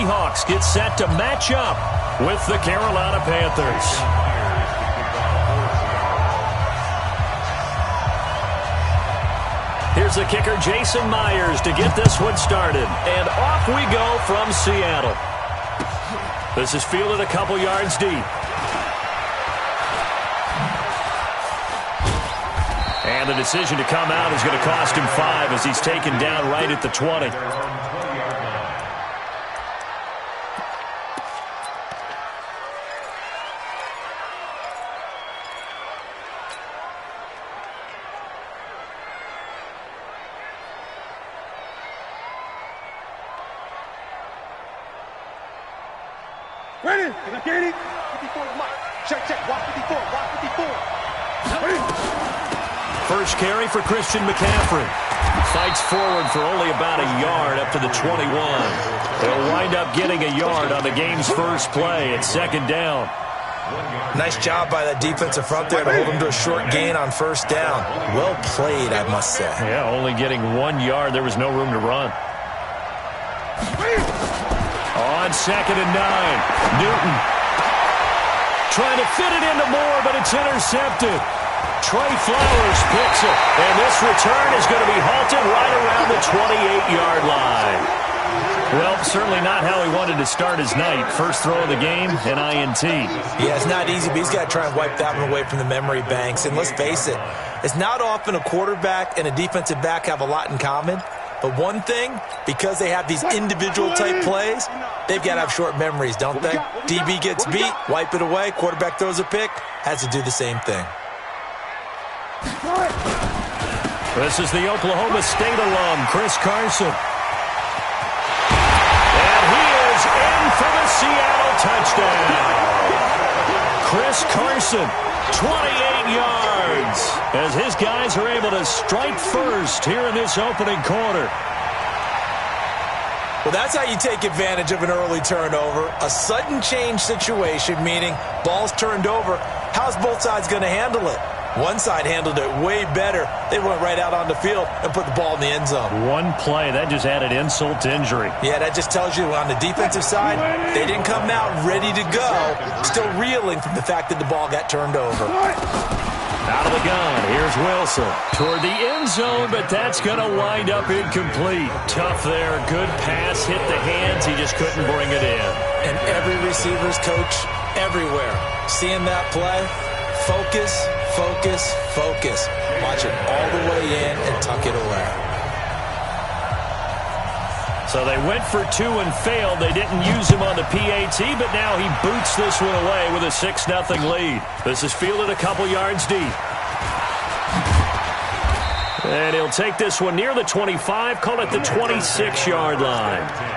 Seahawks get set to match up with the Carolina Panthers. Here's the kicker, Jason Myers, to get this one started. And off we go from Seattle. This is fielded a couple yards deep. And the decision to come out is going to cost him 5 as he's taken down right at the 20. Ready? Ready? 54 Mike. Check. Walk 54. Ready? First carry for Christian McCaffrey. Fights forward for only about a yard up to the 21. They'll wind up getting a yard on the game's first play at second down. Nice job by that defensive front there to hold him to a short gain on first down. Well played, I must say. Yeah, only getting 1 yard. There was no room to run. On second and 9, Newton trying to fit it into Moore, but it's intercepted. Trey Flowers picks it, and this return is going to be halted right around the 28-yard line. Well, certainly not how he wanted to start his night. First throw of the game, an INT. Yeah, it's not easy, but he's got to try and wipe that one away from the memory banks. And let's face it, it's not often a quarterback and a defensive back have a lot in common. But one thing, because they have these individual type plays, they've got to have short memories, don't they? DB gets beat, wipe it away, quarterback throws a pick, has to do the same thing. This is the Oklahoma State alum, Chris Carson. And he is in for the Seattle touchdown. Chris Carson, 28 yards, as his guys are able to strike first here in this opening quarter. Well, that's how you take advantage of an early turnover. A sudden change situation, meaning ball's turned over. How's both sides going to handle it? One side handled it way better. They went right out on the field and put the ball in the end zone. One play, that just added insult to injury. Yeah, that just tells you on the defensive side, they didn't come out ready to go, still reeling from the fact that the ball got turned over. Out of the gun, here's Wilson. Toward the end zone, but that's going to wind up incomplete. Tough there, good pass, hit the hands, he just couldn't bring it in. And every receiver's coach everywhere, seeing that play, focus, focus, focus. Watch it all the way in and tuck it away. So they went for 2 and failed. They didn't use him on the PAT, but now he boots this one away with a 6-0 lead. This is fielded a couple yards deep. And he'll take this one near the 25, call it the 26-yard line.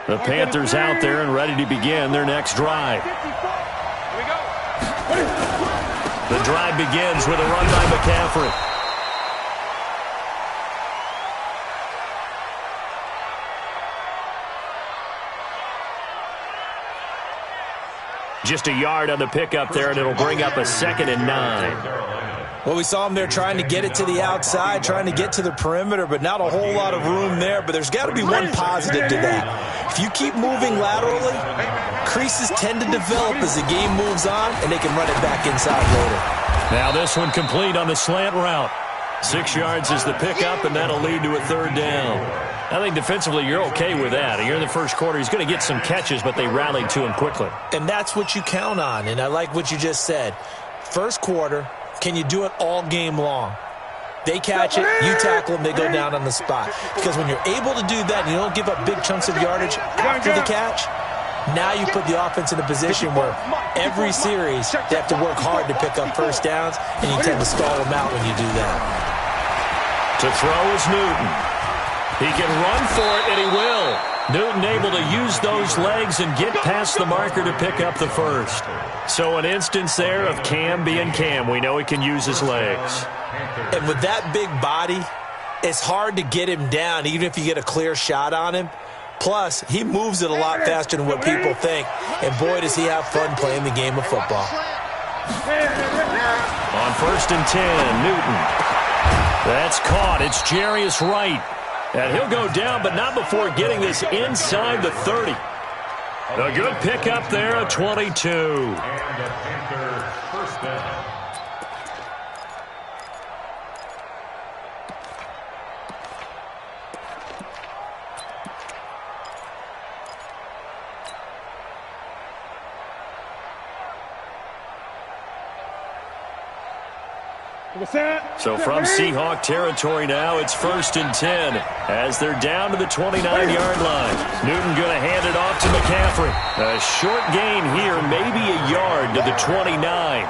The Panthers out there and ready to begin their next drive. The drive begins with a run by McCaffrey. Just a yard on the pickup there, and it'll bring up a 2nd and 9. Well, we saw him there trying to get it to the outside, trying to get to the perimeter, but not a whole lot of room there. But there's got to be one positive to that. If you keep moving laterally, creases tend to develop as the game moves on, and they can run it back inside later. Now this one complete on the slant route. 6 yards is the pickup, and that'll lead to a 3rd down. I think defensively you're okay with that. Here in the first quarter, he's going to get some catches, but they rallied to him quickly. And that's what you count on, and I like what you just said. First quarter, can you do it all game long? They catch it, you tackle them, they go down on the spot. Because when you're able to do that and you don't give up big chunks of yardage after the catch, now you put the offense in a position where every series they have to work hard to pick up first downs, and you tend to stall them out when you do that. To throw is Newton. He can run for it, and he will. Newton able to use those legs and get past the marker to pick up the first. So an instance there of Cam being Cam. We know he can use his legs. And with that big body, It's hard to get him down, even if you get a clear shot on him. Plus, he moves it a lot faster than what people think. And boy, does he have fun playing the game of football. On 1st and 10, Newton. That's caught. It's Jarius Wright. And he'll go down, but not before getting this inside the 30. A good pickup there, a 22. And the Panthers first down. So from Seahawk territory now, it's 1st and 10 as they're down to the 29-yard line. Newton going to hand it off to McCaffrey. A short gain here, maybe a yard to the 29.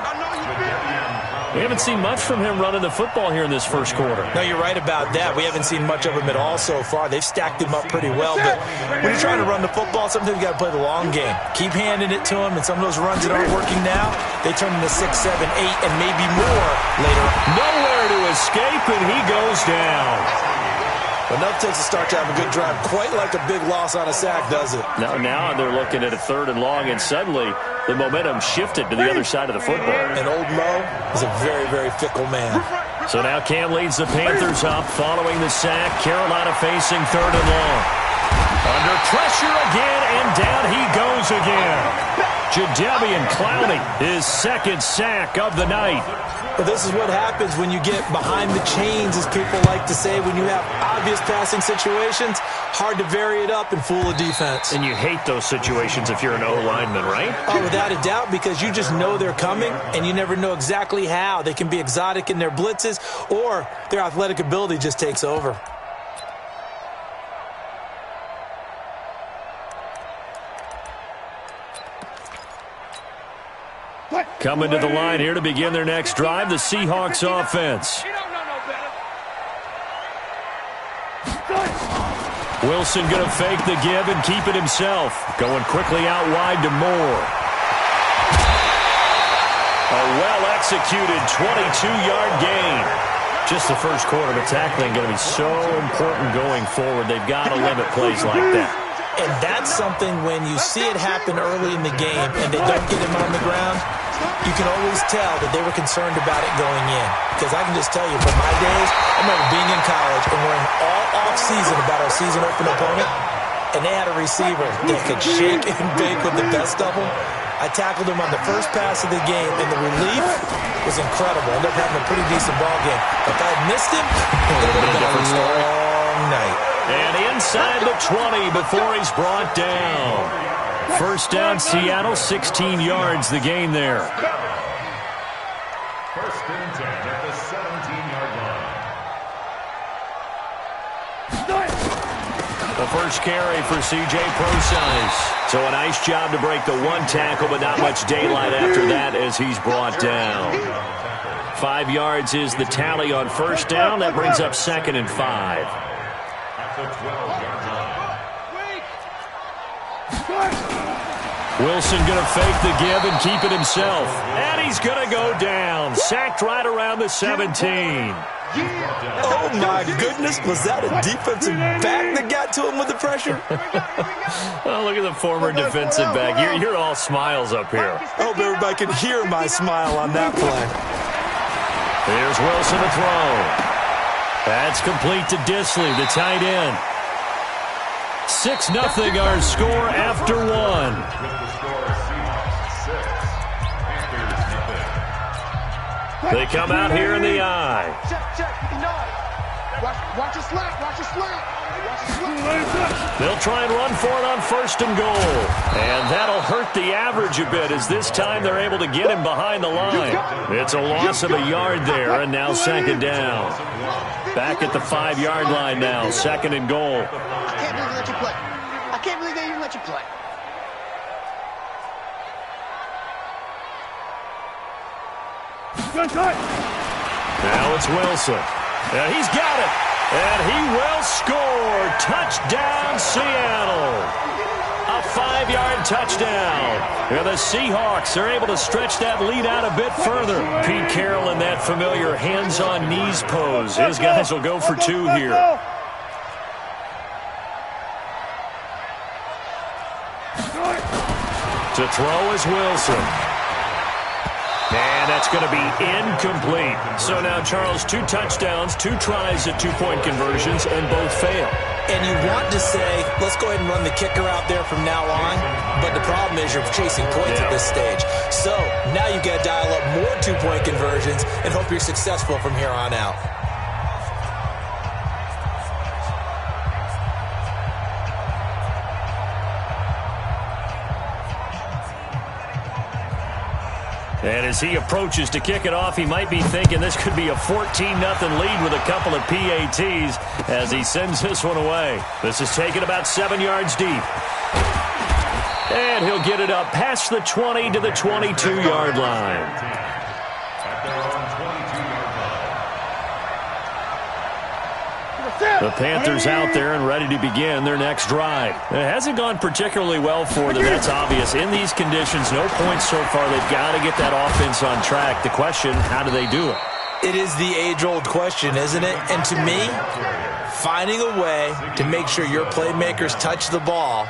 We haven't seen much from him running the football here in this first quarter. No, you're right about that. We haven't seen much of him at all so far. They've stacked him up pretty well. But when you're trying to run the football, sometimes you got to play the long game. Keep handing it to him, and some of those runs that aren't working now, they turn into 6, 7, 8, and maybe more later. Nowhere to escape, and he goes down. Enough takes a start to have a good drive. Quite like a big loss on a sack, does it? Now they're looking at a 3rd and long, and suddenly the momentum shifted to the other side of the football. And old Mo is a very, very fickle man. So now Cam leads the Panthers up following the sack. Carolina facing 3rd and long. Under pressure again, and down he goes again. Jadeveon Clowney, his 2nd sack of the night. But this is what happens when you get behind the chains, as people like to say, when you have obvious passing situations. Hard to vary it up and fool a defense. And you hate those situations if you're an O-lineman, right? Oh, without a doubt, because you just know they're coming, and you never know exactly how. They can be exotic in their blitzes, or their athletic ability just takes over. Coming to the line here to begin their next drive, the Seahawks offense. Wilson going to fake the give and keep it himself. Going quickly out wide to Moore. A well-executed 22-yard gain. Just the first quarter, but tackling going to be so important going forward. They've got to limit plays like that. And that's something when you see it happen early in the game and they don't get him on the ground, you can always tell that they were concerned about it going in. Because I can just tell you, from my days, I remember being in college and worrying all off-season about our season-open opponent, and they had a receiver that could shake and bake with the best of them. I tackled him on the first pass of the game, and the relief was incredible. I ended up having a pretty decent ball game. But if I had missed him, it would have been a long night. And inside the 20 before he's brought down. First down, Seattle, 16 yards the gain there. First and 10 at the 17-yard line. The first carry for C.J. Procise. So a nice job to break the one tackle, but not much daylight after that as he's brought down. 5 yards is the tally on first down. That brings up 2nd and 5. At the 12-yard line. Wilson going to fake the give and keep it himself. And he's going to go down. Sacked right around the 17. Oh, my goodness. Was that a defensive back that got to him with the pressure? Oh, look at the former defensive back. You're all smiles up here. I hope everybody can hear my smile on that play. Here's Wilson to throw. That's complete to Disley, the tight end. 6-0 our score after one. They come out here in the eye. Watch your slant. Watch your slant. They'll try and run for it on first and goal. And that'll hurt the average a bit as this time they're able to get him behind the line. It's a loss of a yard there, and now second down. Back at the 5-yard line now, second and goal. I can't believe they let you play. I can't believe they even let you play. Now it's Wilson. And he's got it. And he will score. Touchdown, Seattle. A A 5-yard touchdown. And the Seahawks are able to stretch that lead out a bit further. Pete Carroll in that familiar hands-on-knees pose. His guys will go for 2 here. To throw is Wilson. And that's going to be incomplete. So now, Charles, 2 touchdowns, 2 tries at 2-point conversions, and both fail. And you want to say, let's go ahead and run the kicker out there from now on. But the problem is you're chasing points at this stage. So now you've got to dial up more 2-point conversions and hope you're successful from here on out. And as he approaches to kick it off, he might be thinking this could be a 14-0 lead with a couple of PATs as he sends this one away. This is taken about 7 yards deep. And he'll get it up past the 20 to the 22-yard line. The Panthers out there and ready to begin their next drive. It hasn't gone particularly well for them, that's obvious. In these conditions, no points so far. They've got to get that offense on track. The question, how do they do it? It is the age-old question, isn't it? And to me, finding a way to make sure your playmakers touch the ball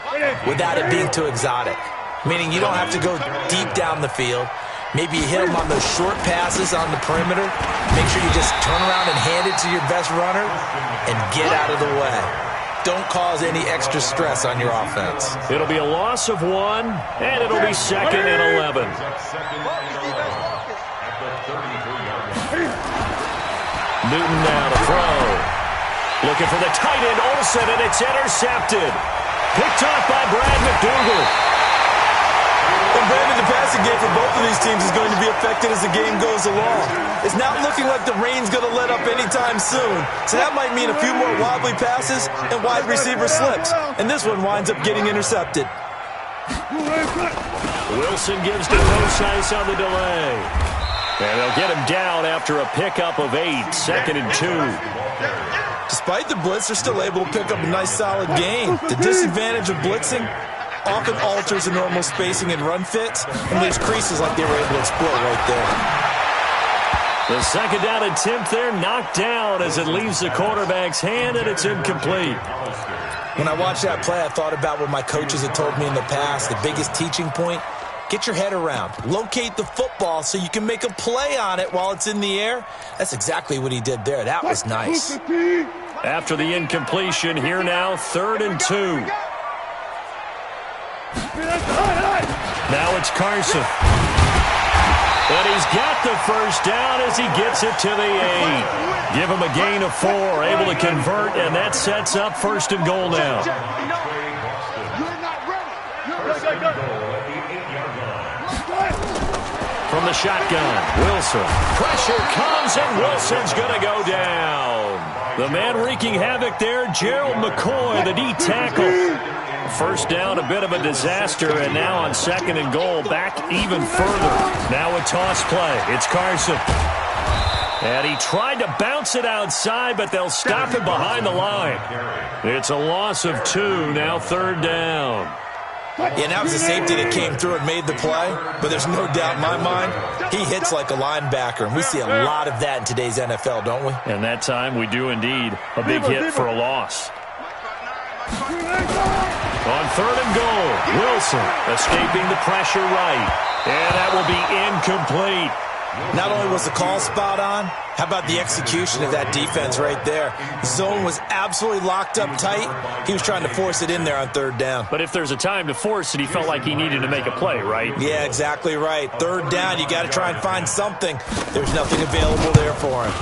without it being too exotic. Meaning you don't have to go deep down the field. Maybe you hit them on those short passes on the perimeter. Make sure you just turn around and hand it to your best runner and get out of the way. Don't cause any extra stress on your offense. It'll be a loss of 1, and it'll be 2nd and 11. Newton now to throw. Looking for the tight end, Olsen, and it's intercepted. Picked off by Brad McDougal. And Brandon, the passing game for both of these teams is going to be affected as the game goes along. It's not looking like the rain's going to let up anytime soon. So that might mean a few more wobbly passes and wide receiver slips. And this one winds up getting intercepted. Wilson gives to Kosais on the delay. And they'll get him down after a pickup of 8, 2nd and 2. Despite the blitz, they're still able to pick up a nice solid gain. The disadvantage of blitzing often alters the normal spacing and run fits and leaves creases like they were able to exploit right there. The 2nd down attempt there knocked down as it leaves the quarterback's hand, and it's incomplete. When I watched that play, I thought about what my coaches had told me in the past. The biggest teaching point, get your head around. Locate the football so you can make a play on it while it's in the air. That's exactly what he did there. That was nice. After the incompletion, here now, 3rd and 2. Now it's Carson. And he's got the first down as he gets it to the 8. Give him a gain of 4, able to convert, and that sets up 1st and goal now. From the shotgun, Wilson. Pressure comes, and Wilson's going to go down. The man wreaking havoc there, Gerald McCoy, the D tackle. 1st down, a bit of a disaster, and now on 2nd and goal, back even further. Now a toss play. It's Carson. And he tried to bounce it outside, but they'll stop him behind the line. It's a loss of 2, now 3rd down. Yeah, that was a safety that came through and made the play, but there's no doubt in my mind, he hits like a linebacker, and we see a lot of that in today's NFL, don't we? And that time we do indeed. A big hit for a loss. On 3rd and goal, Wilson escaping the pressure right. And that will be incomplete. Not only was the call spot on, how about the execution of that defense right there? The zone was absolutely locked up tight. He was trying to force it in there on 3rd down. But if there's a time to force it, he felt like he needed to make a play, right? Yeah, exactly right. 3rd down, you got to try and find something. There's nothing available there for him.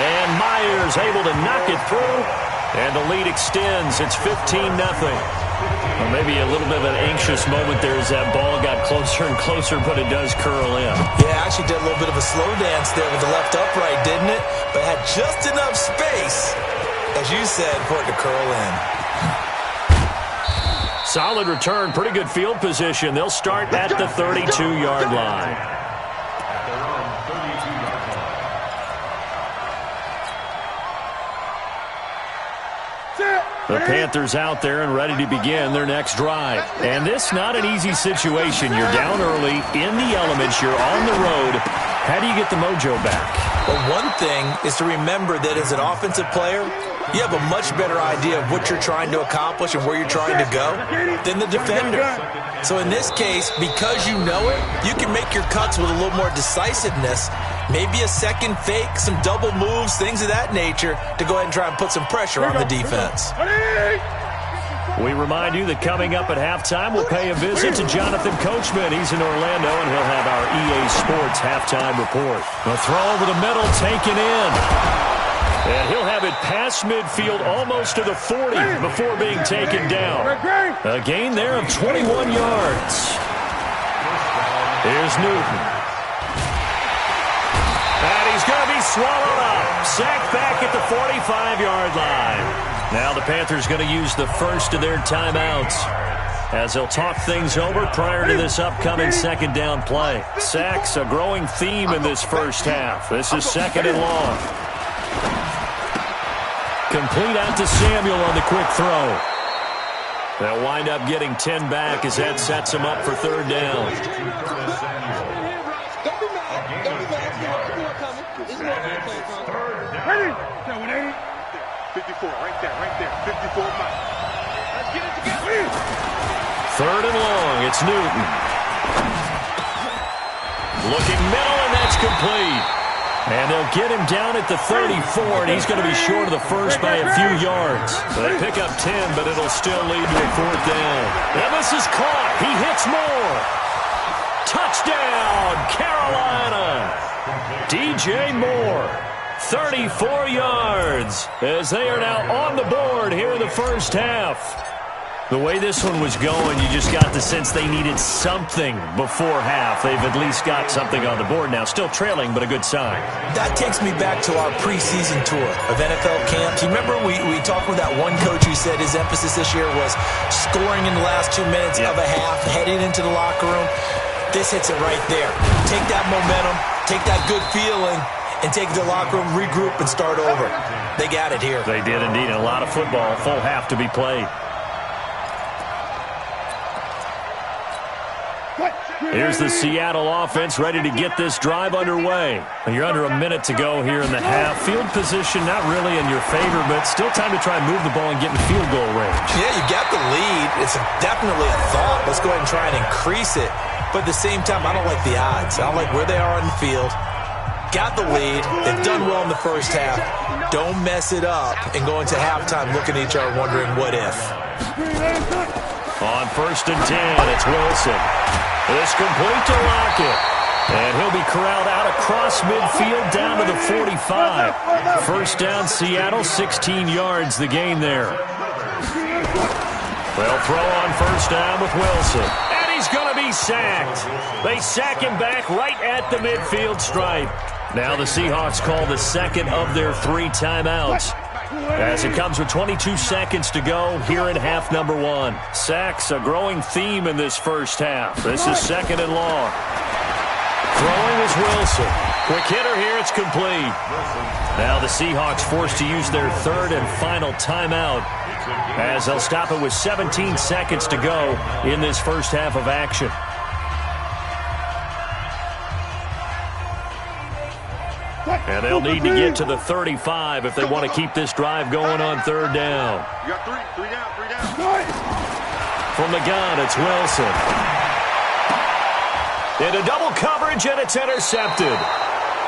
And Myers able to knock it through. And the lead extends. It's 15-0. Well, maybe a little bit of an anxious moment there as that ball got closer and closer, but it does curl in. Yeah, actually did a little bit of a slow dance there with the left upright, didn't it? But had just enough space, as you said, for it to curl in. Solid return, pretty good field position. They'll start at the 32-yard line. Sit. The Panthers out there and ready to begin their next drive. And this not an easy situation. You're down early, in the elements, you're on the road. How do you get the mojo back? Well, one thing is to remember that as an offensive player, you have a much better idea of what you're trying to accomplish and where you're trying to go than the defender. So in this case, because you know it, you can make your cuts with a little more decisiveness, maybe a second fake, some double moves, things of that nature, to go ahead and try and put some pressure on the defense. We remind you that coming up at halftime, we'll pay a visit to Jonathan Coachman. He's in Orlando, and he'll have our EA Sports halftime report. The throw over the middle, taken in. And he'll have it past midfield, almost to the 40 before being taken down. A gain there of 21 yards. Here's Newton. And he's going to be swallowed up. Sacked back at the 45-yard line. Now the Panthers going to use the first of their timeouts as they'll talk things over prior to this upcoming second down play. Sacks, a growing theme in this first half. This is second and long. Complete out to Samuel on the quick throw. They'll wind up getting 10 back as that sets them up for third down. Ready? 54, right there, 54 miles. Let's get it together. Third and long, it's Newton. Looking middle, and that's complete. And they'll get him down at the 34, and he's going to be short of the first by a few yards. They pick up 10, but it'll still lead to a fourth down. And this is caught. He hits more. Touchdown, Carolina. DJ Moore. 34 yards as they are now on the board here in the first half. The way this one was going, you just got the sense they needed something before half. They've at least got something on the board now. Still trailing, but a good sign. That takes me back to our preseason tour of NFL camps. You remember we talked with that one coach who said his emphasis this year was scoring in the last 2 minutes of a half, heading into the locker room. This hits it right there. Take that momentum, take that good feeling, and take the locker room, regroup, and start over. They got it here. They did indeed. A lot of football, full half to be played. Here's the Seattle offense ready to get this drive underway. You're under a minute to go here in the half. Field position not really in your favor, but still time to try and move the ball and get in field goal range. Yeah, you got the lead. It's definitely a thought. Let's go ahead and try and increase it. But at the same time, I don't like the odds. I don't like where they are on the field. Got the lead. They've done well in the first half. Don't mess it up and go into halftime looking at each other wondering what if. On first and 10, it's Wilson. It's complete to Lockett. And he'll be corralled out across midfield down to the 45. First down, Seattle, 16 yards the gain there. They'll throw on first down with Wilson. And he's going to be sacked. They sack him back right at the midfield stripe. Now the Seahawks call the second of their 3 timeouts, as it comes with 22 seconds to go here in half number 1. Sacks, a growing theme in this first half. This is second and long. Throwing is Wilson. Quick hitter here, it's complete. Now the Seahawks forced to use their third and final timeout, as they'll stop it with 17 seconds to go in this first half of action. And they'll need to get to the 35 if they want to keep this drive going on third down. You got three down. From the gun, it's Wilson. Into double coverage, and it's intercepted.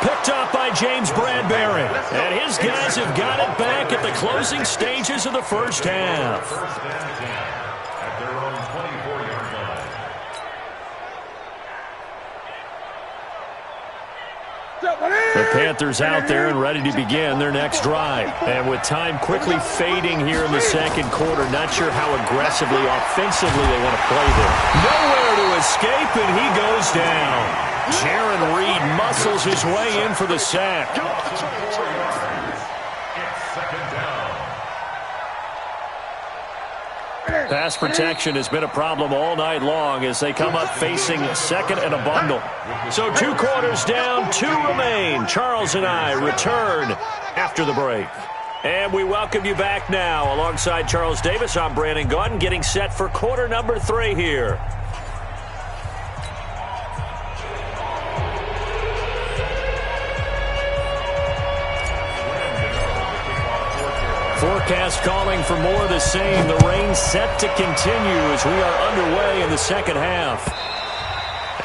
Picked up by James Bradbury. And his guys have got it back at the closing stages of the first half. At their own 24-yard line. The Panthers out there and ready to begin their next drive. And with time quickly fading here in the second quarter, not sure how aggressively, offensively they want to play there. Nowhere to escape, and he goes down. Jaron Reed muscles his way in for the sack. Pass protection has been a problem all night long as they come up facing second and a bundle. So 2 quarters down, 2 remain. Charles and I return after the break. And we welcome you back now. Alongside Charles Davis, I'm Brandon Gaudin, getting set for quarter number 3 here. Forecast calling for more of the same. The rain set to continue as we are underway in the second half.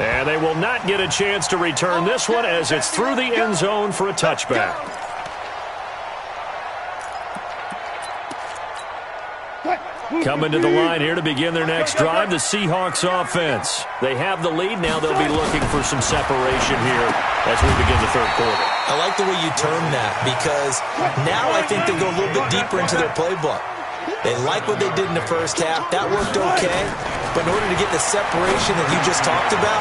And they will not get a chance to return this one as it's through the end zone for a touchback. Coming to the line here to begin their next drive, the Seahawks offense. They have the lead. Now they'll be looking for some separation here as we begin the third quarter. I like the way you term that because now I think they go a little bit deeper into their playbook. They like what they did in the first half. That worked okay. But in order to get the separation that you just talked about,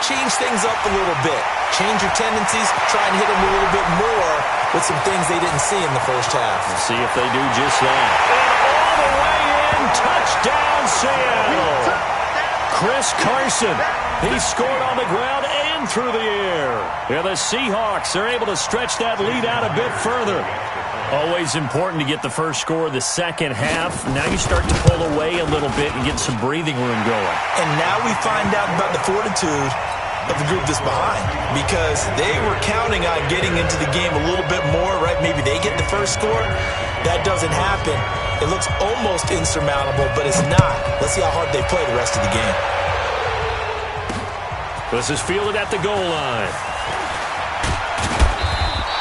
change things up a little bit. Change your tendencies. Try and hit them a little bit more with some things they didn't see in the first half. Let's see if they do just that. And all the way in, touchdown Seattle. Chris Carson, he scored on the ground and through the air. Yeah, the Seahawks are able to stretch that lead out a bit further. Always important to get the first score of the second half. Now you start to pull away a little bit and get some breathing room going. And now we find out about the fortitude of the group that's behind because they were counting on getting into the game a little bit more, right? Maybe they get the first score. That doesn't happen. It looks almost insurmountable, but it's not. Let's see how hard they play the rest of the game. This is fielded at the goal line.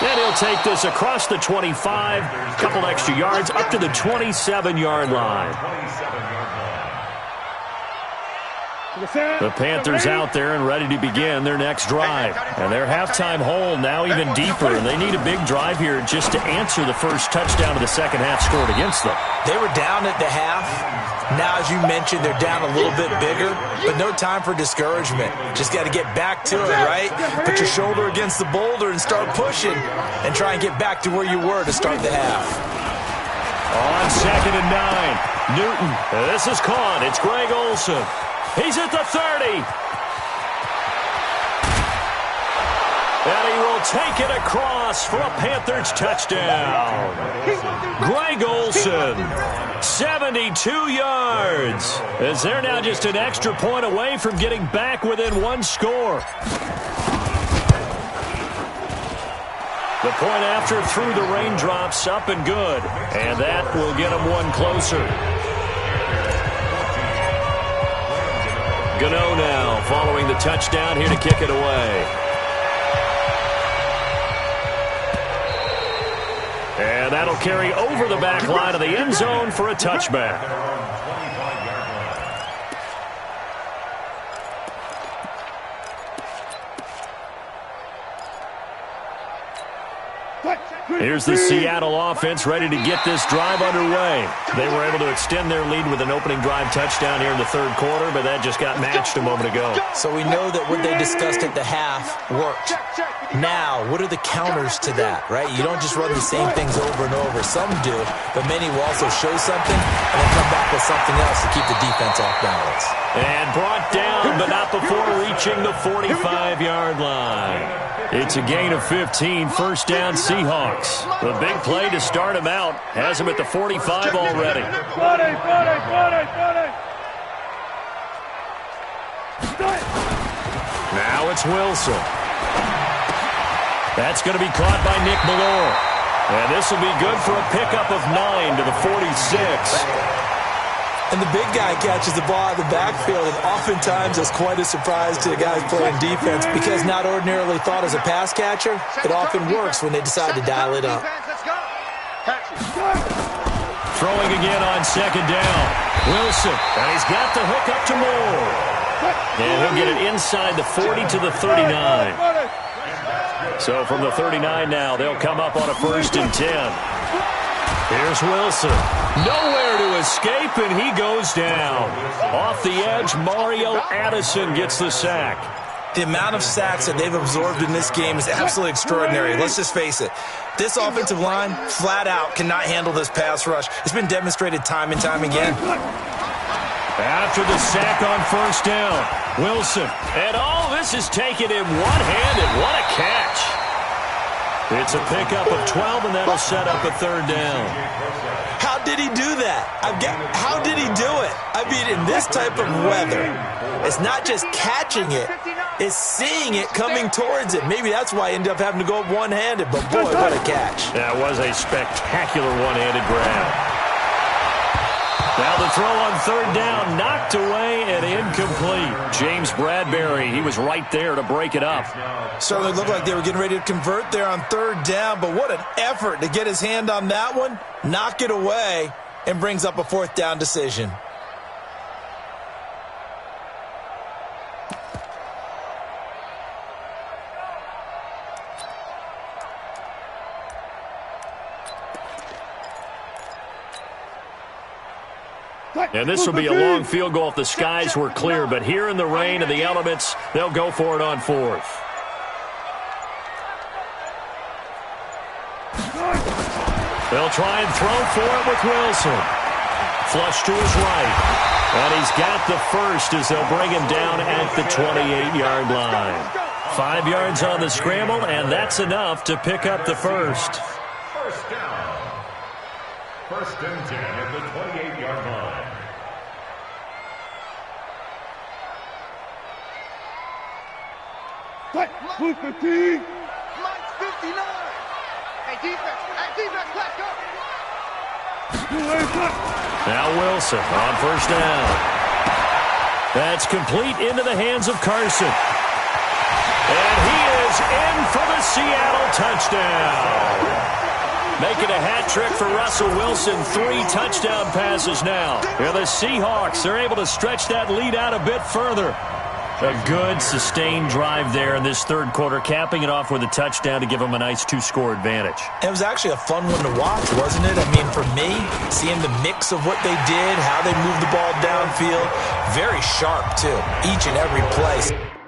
And he'll take this across the 25, a couple extra yards, up to the 27-yard line. The Panthers out there and ready to begin their next drive. And their halftime hole now even deeper, and they need a big drive here just to answer the first touchdown of the second half scored against them. They were down at the half. Now, as you mentioned, they're down a little bit bigger, but no time for discouragement. Just got to get back to it, right? Put your shoulder against the boulder and start pushing and try and get back to where you were to start the half. On 2nd and 9, Newton. This is caught. It's Greg Olsen. He's at the 30. And he will take it across for a Panthers touchdown. Greg Olsen, 72 yards. As they're now just an extra point away from getting back within one score. The point after through the raindrops, up and good. And that will get them one closer. Gano now following the touchdown here to kick it away. And that'll carry over the back line of the end zone for a touchback. Here's the Seattle offense ready to get this drive underway. They were able to extend their lead with an opening drive touchdown here in the third quarter, but that just got matched a moment ago. So we know that what they discussed at the half worked. Now, what are the counters to that, right? You don't just run the same things over and over. Some do, but many will also show something and then come back with something else to keep the defense off balance. And brought down, but not before reaching the 45-yard line. It's a gain of 15, first down Seahawks. The big play to start him out has him at the 45 already. Now it's Wilson. That's going to be caught by Nick Ballore. And this will be good for a pickup of 9 to the 46. And the big guy catches the ball out of the backfield, and oftentimes it's quite a surprise to the guys playing defense because not ordinarily thought as a pass catcher, it often works when they decide to dial it up. Throwing again on second down. Wilson, and he's got the hook up to Moore. And he'll get it inside the 40 to the 39. So from the 39 now, they'll come up on a 1st and 10. Here's Wilson. Nowhere to escape, and he goes down. Off the edge, Mario Addison gets the sack. The amount of sacks that they've absorbed in this game is absolutely extraordinary. Let's just face it. This offensive line, flat out, cannot handle this pass rush. It's been demonstrated time and time again. After the sack on 1st down, Wilson. And all this is taken in one-handed. What a catch. It's a pickup of 12, and that'll set up a third down. How did he do that? How did he do it? I mean, in this type of weather, it's not just catching it, it's seeing it coming towards it. Maybe that's why I ended up having to go up one-handed, but boy, what a catch. That was a spectacular one-handed grab. Now the throw on third down, knocked away and incomplete. James Bradbury, he was right there to break it up. Certainly looked like they were getting ready to convert there on third down, but what an effort to get his hand on that one, knock it away, and brings up a fourth down decision. And this will be a long field goal if the skies were clear, but here in the rain and the elements, they'll go for it on fourth. They'll try and throw for it with Wilson. Flush to his right. And he's got the first as they'll bring him down at the 28-yard line. 5 yards on the scramble, and that's enough to pick up the first. First down. First and 10 at the 28-yard line. Move 15. Mike's 59. Hey, defense, let's go. Now Wilson on first down. That's complete into the hands of Carson. And he is in for the Seattle touchdown. Making a hat trick for Russell Wilson. 3 touchdown passes now. And the Seahawks are able to stretch that lead out a bit further. A good, sustained drive there in this third quarter, capping it off with a touchdown to give them a nice 2-score advantage. It was actually a fun one to watch, wasn't it? I mean, for me, seeing the mix of what they did, how they moved the ball downfield, very sharp, too, each and every play.